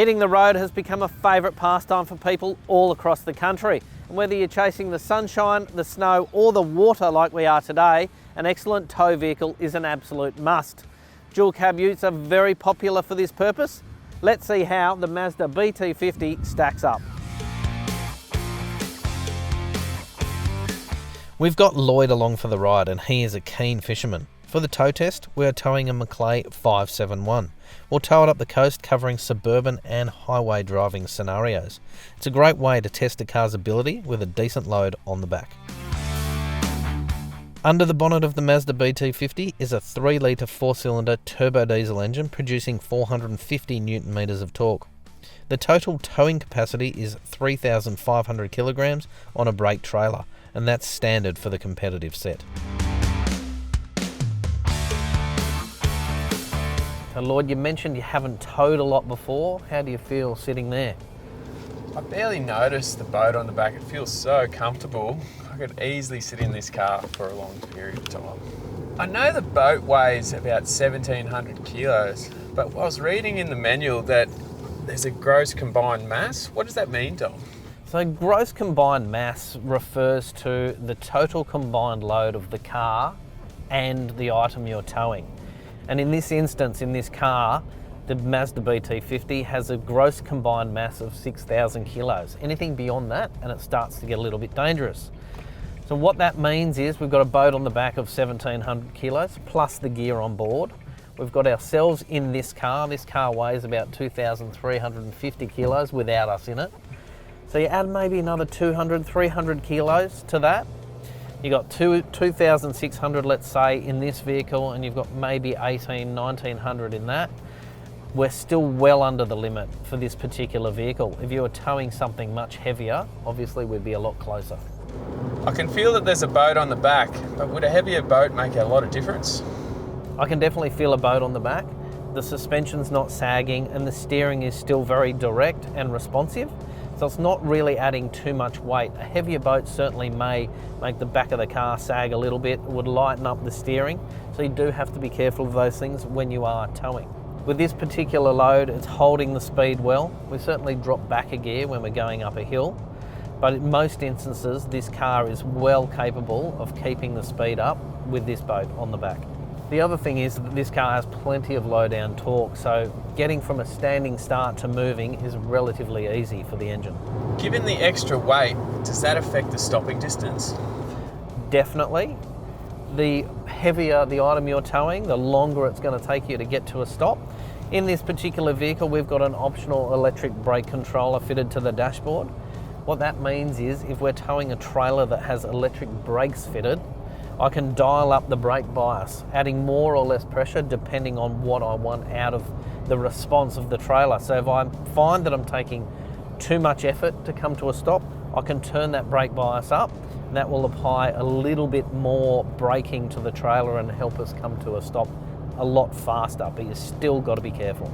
Hitting the road has become a favourite pastime for people all across the country. And whether you're chasing the sunshine, the snow or the water like we are today, an excellent tow vehicle is an absolute must. Dual cab utes are very popular for this purpose. Let's see how the Mazda BT-50 stacks up. We've got Lloyd along for the ride and he is a keen fisherman. For the tow test, we are towing a Maclay 571. We'll tow it up the coast covering suburban and highway driving scenarios. It's a great way to test a car's ability with a decent load on the back. Under the bonnet of the Mazda BT-50 is a 3-litre 4-cylinder turbo diesel engine producing 450 Newton meters of torque. The total towing capacity is 3,500 kilograms on a brake trailer, and that's standard for the competitive set. So Lloyd, you mentioned you haven't towed a lot before. How do you feel sitting there? I barely noticed the boat on the back. It feels so comfortable. I could easily sit in this car for a long period of time. I know the boat weighs about 1,700 kilos, but I was reading in the manual that there's a gross combined mass. What does that mean, Dom? So gross combined mass refers to the total combined load of the car and the item you're towing. And in this instance, in this car, the Mazda BT-50 has a gross combined mass of 6,000 kilos. Anything beyond that, and it starts to get a little bit dangerous. So what that means is we've got a boat on the back of 1,700 kilos, plus the gear on board. We've got ourselves in this car. This car weighs about 2,350 kilos without us in it. So you add maybe another 200, 300 kilos to that. You've got 2,600, let's say, in this vehicle, and you've got maybe 1,900 in that. We're still well under the limit for this particular vehicle. If you were towing something much heavier, obviously we'd be a lot closer. I can feel that there's a boat on the back, but would a heavier boat make a lot of difference? I can definitely feel a boat on the back. The suspension's not sagging and the steering is still very direct and responsive. So it's not really adding too much weight. A heavier boat certainly may make the back of the car sag a little bit, it would lighten up the steering. So you do have to be careful of those things when you are towing. With this particular load, it's holding the speed well. We certainly drop back a gear when we're going up a hill, but in most instances, this car is well capable of keeping the speed up with this boat on the back. The other thing is that this car has plenty of low down torque, so getting from a standing start to moving is relatively easy for the engine. Given the extra weight, does that affect the stopping distance? Definitely. The heavier the item you're towing, the longer it's going to take you to get to a stop. In this particular vehicle, we've got an optional electric brake controller fitted to the dashboard. What that means is if we're towing a trailer that has electric brakes fitted, I can dial up the brake bias, adding more or less pressure depending on what I want out of the response of the trailer. So if I find that I'm taking too much effort to come to a stop, I can turn that brake bias up, and that will apply a little bit more braking to the trailer and help us come to a stop a lot faster, but you've still got to be careful.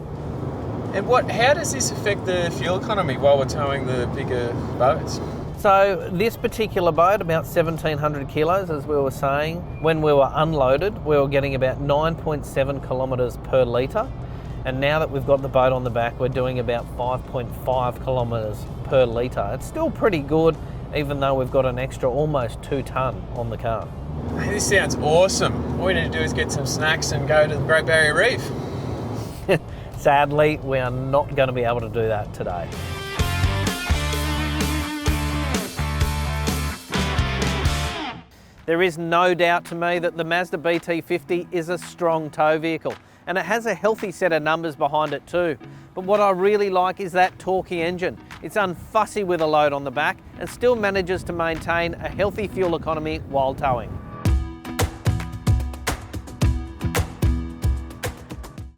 And how does this affect the fuel economy while we're towing the bigger boats? So this particular boat, about 1,700 kilos, as we were saying, when we were unloaded, we were getting about 9.7 kilometres per litre. And now that we've got the boat on the back, we're doing about 5.5 kilometres per litre. It's still pretty good, even though we've got an extra almost 2 tonne on the car. Hey, this sounds awesome. All we need to do is get some snacks and go to the Great Barrier Reef. Sadly, we are not going to be able to do that today. There is no doubt to me that the Mazda BT-50 is a strong tow vehicle, and it has a healthy set of numbers behind it too. But what I really like is that torquey engine. It's unfussy with a load on the back and still manages to maintain a healthy fuel economy while towing.